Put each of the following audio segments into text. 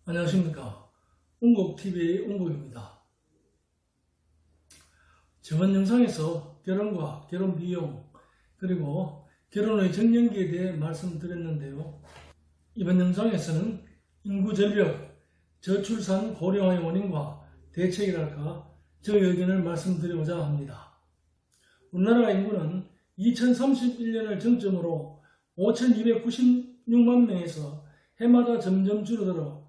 안녕하십니까. 웅국TV의 웅국입니다. 저번 영상에서 결혼과 결혼 비용 그리고 결혼의 정년기에 대해 말씀드렸는데요. 이번 영상에서는 인구 절벽, 저출산 고령화의 원인과 대책이랄까 저의 의견을 말씀드리고자 합니다. 우리나라 인구는 2031년을 정점으로 5,296만 명에서 해마다 점점 줄어들어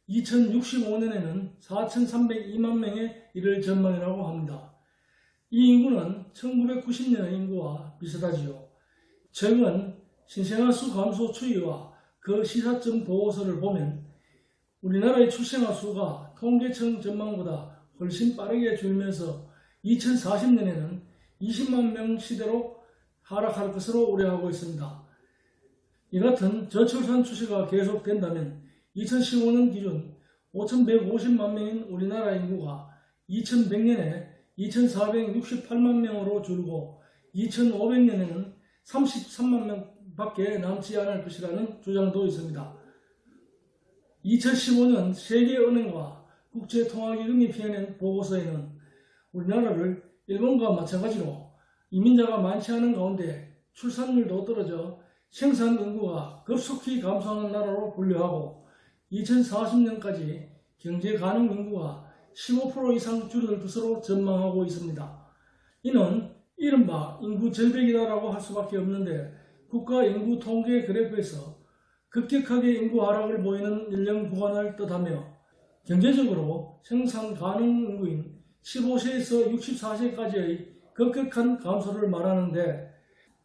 2065년에는 4,302만 명에 이를 전망이라고 합니다. 이 인구는 1990년의 인구와 비슷하지요. 최근 신생아 수 감소 추이와 그 시사점 보고서를 보면 우리나라의 출생아 수가 통계청 전망보다 훨씬 빠르게 줄면서 2040년에는 20만 명 시대로 하락할 것으로 우려하고 있습니다. 이 같은 저출산 추세가 계속된다면 2015년 기준 5,150만 명인 우리나라 인구가 2100년에 2,468만 명으로 줄고 2500년에는 33만 명밖에 남지 않을 것이라는 주장도 있습니다. 2015년 세계은행과 국제통화기금이 펴낸 보고서에는 우리나라를 일본과 마찬가지로 이민자가 많지 않은 가운데 출산율도 떨어져 생산 인구가 급속히 감소하는 나라로 분류하고 2040년까지 경제 가능 인구가 15% 이상 줄어들 것으로 전망하고 있습니다. 이는 이른바 인구 절벽이다라고 할 수밖에 없는데 국가 인구 통계 그래프에서 급격하게 인구 하락을 보이는 연령 구간을 뜻하며 경제적으로 생산 가능 인구인 15세에서 64세까지의 급격한 감소를 말하는데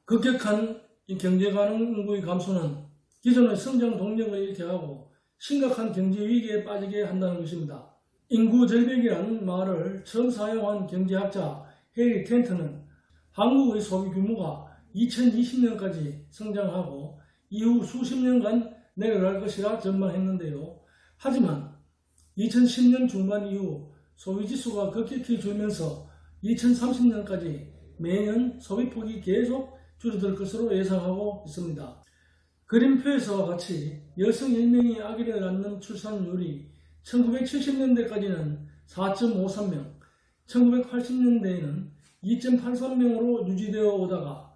급격한 경제 가능 인구의 감소는 기존의 성장 동력을 잃게 하고 심각한 경제 위기에 빠지게 한다는 것입니다. 인구 절벽이라는 말을 처음 사용한 경제학자 해리 텐트는 한국의 소비 규모가 2020년까지 성장하고 이후 수십 년간 내려갈 것이라 전망했는데요. 하지만 2010년 중반 이후 소비지수가 급격히 줄면서 2030년까지 매년 소비폭이 계속 줄어들 것으로 예상하고 있습니다. 그림표에서와 같이 여성 1명이 아기를 낳는 출산율이 1970년대까지는 4.53명, 1980년대에는 2.83명으로 유지되어 오다가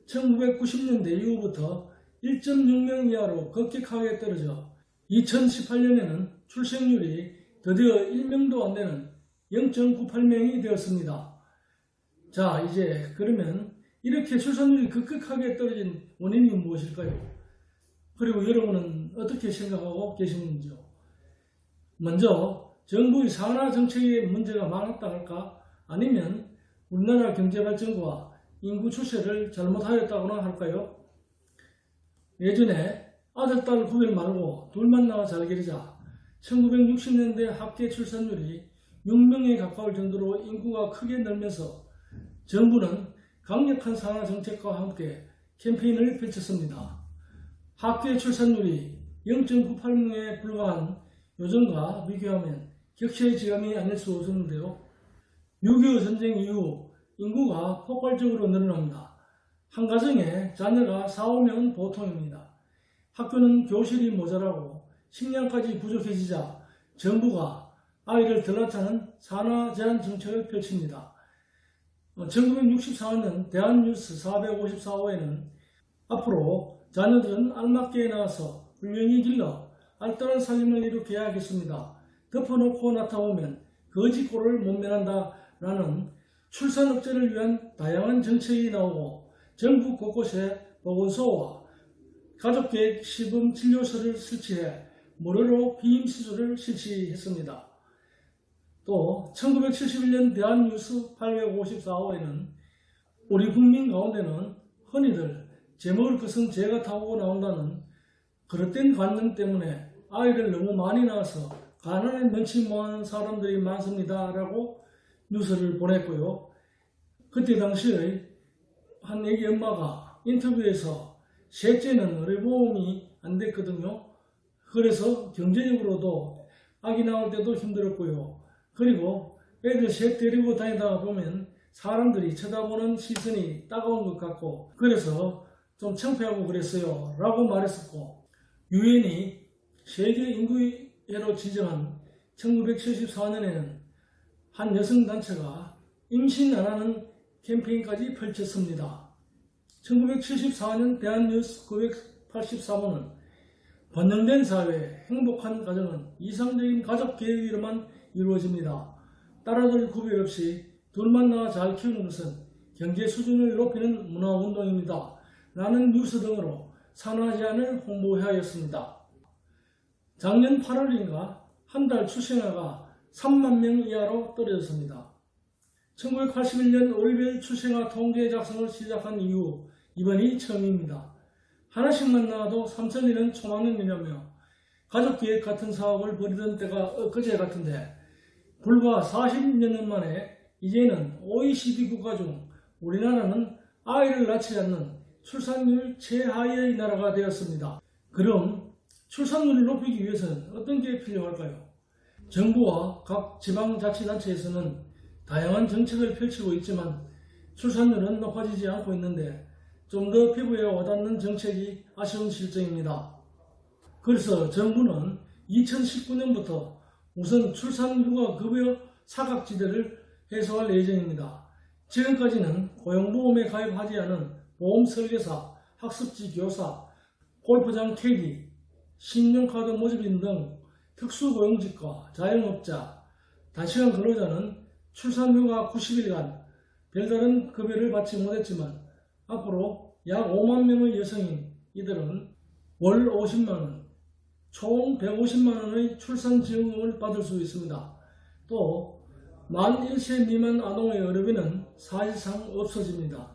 1990년대 이후부터 1.6명 이하로 급격하게 떨어져 2018년에는 출생률이 드디어 1명도 안 되는 0.98명이 되었습니다. 자, 이제 그러면 이렇게 출산율이 급격하게 떨어진 원인이 무엇일까요? 그리고 여러분은 어떻게 생각하고 계시는지요? 먼저 정부의 산하 정책에 문제가 많았다 할까? 아니면 우리나라 경제발전과 인구 추세를 잘못하였다고나 할까요? 예전에 아들, 딸 구별 말고 둘만 낳아 잘 기르자 1960년대 합계 출산율이 6명에 가까울 정도로 인구가 크게 늘면서 정부는 강력한 산하 정책과 함께 캠페인을 펼쳤습니다. 합계 출산율이 0.98명에 불과한 요즘과 비교하면 격차의 지감이 아닐 수 없었는데요. 6.25 전쟁 이후 인구가 폭발적으로 늘어납니다. 한 가정에 자녀가 4, 5명은 보통입니다. 학교는 교실이 모자라고 식량까지 부족해지자 정부가 아이를 덜 낳자는 산하 제한 정책을 펼칩니다. 1964년 대한뉴스 454호에는 앞으로 자녀들은 알맞게 낳아서 훌륭히 길러 알뜰한 삶을 이룩해야 하겠습니다. 덮어놓고 나타보면 거지꼴을 못 면한다 라는 출산 억제를 위한 다양한 정책이 나오고 전국 곳곳에 보건소와 가족계획 시범 진료소를 설치해 무료로 비임시술을 실시했습니다. 또 1971년 대한뉴스 854호에는 우리 국민 가운데는 흔히들 제먹을 것은 제가 타고 나온다는 그릇된 관념 때문에 아이를 너무 많이 낳아서 가난에 면치 못하는 사람들이 많습니다 라고 뉴스를 보냈고요. 그때 당시의 한 애기 엄마가 인터뷰에서 셋째는 의료보험이 안 됐거든요. 그래서 경제적으로도 아기 낳을 때도 힘들었고요. 그리고 애들 셋 데리고 다니다가 보면 사람들이 쳐다보는 시선이 따가운 것 같고 그래서 좀 창피하고 그랬어요 라고 말했었고, 유엔이 세계 인구의 해로 지정한 1974년에는 한 여성단체가 임신 안 하는 캠페인까지 펼쳤습니다. 1974년 대한뉴스 983호는 번영된 사회, 행복한 가정은 이상적인 가족 계획으로만 이루어집니다. 딸아들 구별 없이 둘만 낳아 잘 키우는 것은 경제 수준을 높이는 문화운동입니다. 라는 뉴스 등으로 산하 제한을 홍보하였습니다. 작년 8월인가 한 달 출생아가 3만 명 이하로 떨어졌습니다. 1981년 월별 출생아 통계 작성을 시작한 이후 이번이 처음입니다. 하나씩만 낳아도 3천이는 초막년이라며 가족계획 같은 사업을 벌이던 때가 엊그제 같은데 불과 40여 년 만에 이제는 OECD 국가 중 우리나라는 아이를 낳지 않는 출산율 최하위의 나라가 되었습니다. 그럼 출산율을 높이기 위해서는 어떤 게 필요할까요? 정부와 각 지방자치단체에서는 다양한 정책을 펼치고 있지만 출산율은 높아지지 않고 있는데 좀 더 피부에 와닿는 정책이 아쉬운 실정입니다. 그래서 정부는 2019년부터 우선 출산휴가급여 사각지대를 해소할 예정입니다. 지금까지는 고용보험에 가입하지 않은 보험 설계사, 학습지 교사, 골프장 캐디, 신용카드 모집인 등 특수고용직과 자영업자, 단시간 근로자는 출산휴가 90일간 별다른 급여를 받지 못했지만 앞으로 약 5만 명의 여성인 이들은 월 50만원, 총 150만원의 출산지원금을 받을 수 있습니다. 또 만 1세 미만 아동의 의료비는 사실상 없어집니다.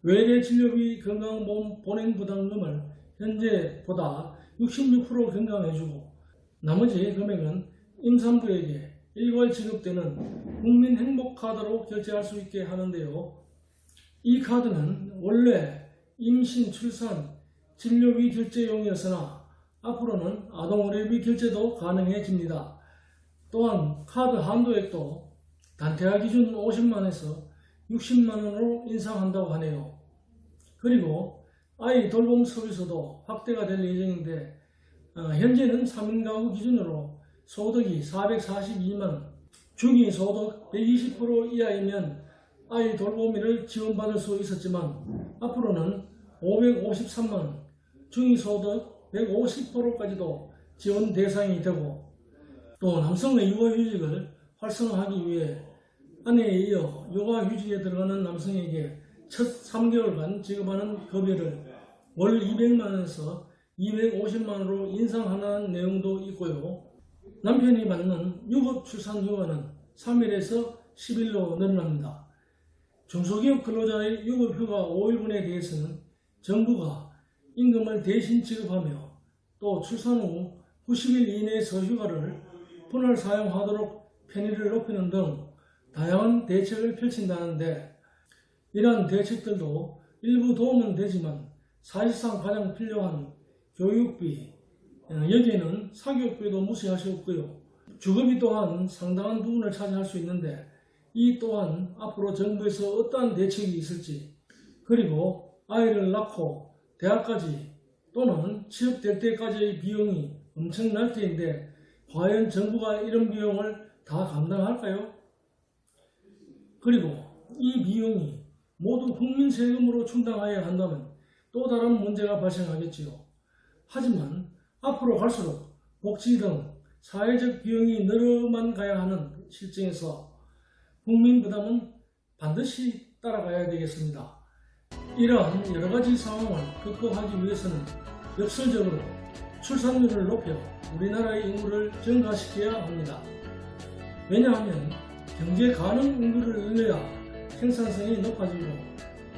외래 진료비 건강보험 본행부담금을 현재보다 66% 경감해주고 나머지 금액은 임산부에게 일괄 지급되는 국민행복카드로 결제할 수 있게 하는데요. 이 카드는 원래 임신, 출산, 진료비 결제용이었으나 앞으로는 아동의료비 결제도 가능해집니다. 또한 카드 한도액도 단태아 기준 50만에서 60만원으로 인상한다고 하네요. 그리고 아이 돌봄 서비스도 확대가 될 예정인데 현재는 3인 가구 기준으로 소득이 442만, 중위소득 120% 이하이면 아이 돌보미를 지원받을 수 있었지만 앞으로는 553만, 중위소득 150%까지도 지원 대상이 되고 또 남성의 육아휴직을 활성화하기 위해 아내에 이어 육아휴직에 들어가는 남성에게 첫 3개월간 지급하는 급여를 월 200만원에서 250만원으로 인상하는 내용도 있고요. 남편이 받는 유급출산휴가는 3일에서 10일로 늘어납니다. 중소기업 근로자의 유급휴가 5일분에 대해서는 정부가 임금을 대신 지급하며 또 출산 후 90일 이내 서휴가를 분할 사용하도록 편의를 높이는 등 다양한 대책을 펼친다는데 이러한 대책들도 일부 도움은 되지만 사실상 가장 필요한 교육비, 여기에는 사교육비도 무시할 수 없고요. 주거비 또한 상당한 부분을 차지할 수 있는데 이 또한 앞으로 정부에서 어떠한 대책이 있을지 그리고 아이를 낳고 대학까지 또는 취업될 때까지의 비용이 엄청날 테인데 과연 정부가 이런 비용을 다 감당할까요? 그리고 이 비용이 모두 국민 세금으로 충당해야 한다면 또 다른 문제가 발생하겠지요. 하지만 앞으로 갈수록 복지 등 사회적 비용이 늘어만 가야 하는 실정에서 국민 부담은 반드시 따라가야 되겠습니다. 이러한 여러가지 상황을 극복하기 위해서는 역설적으로 출산율을 높여 우리나라의 인구를 증가시켜야 합니다. 왜냐하면 경제 가능 인구를 늘려야 생산성이 높아지고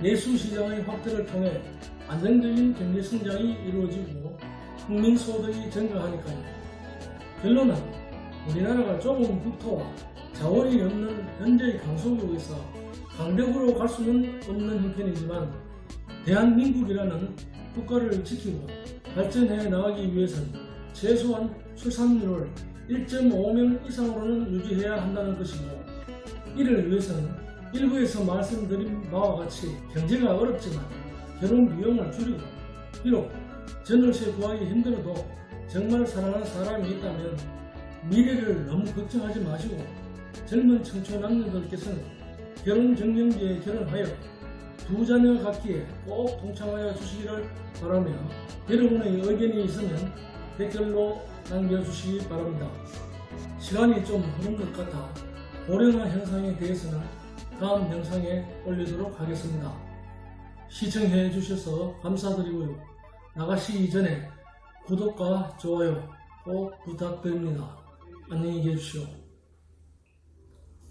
내수시장의 확대를 통해 안정적인 경제 성장이 이루어지고 국민 소득이 증가하니까요. 결론은 우리나라가 좁은 국토와 자원이 없는 현재의 강소국에서 강대국으로 갈 수는 없는 형편이지만 대한민국이라는 국가를 지키고 발전해 나가기 위해서는 최소한 출산율을 1.5명 이상으로는 유지해야 한다는 것이고 이를 위해서는 일부에서 말씀드린 바와 같이 경제가 어렵지만 결혼 비용을 줄이고 비록 전월세 구하기 힘들어도 정말 사랑하는 사람이 있다면 미래를 너무 걱정하지 마시고 젊은 청춘 남녀들께서는 결혼정년기에 결혼하여 두 자녀가 갖기에 꼭 동참하여 주시기를 바라며 여러분의 의견이 있으면 댓글로 남겨주시기 바랍니다. 시간이 좀 흐른 것 같아 고령화 현상에 대해서는 다음 영상에 올리도록 하겠습니다. 시청해 주셔서 감사드리고요. 나가시기 전에 구독과 좋아요 꼭 부탁드립니다. 안녕히 계십시오.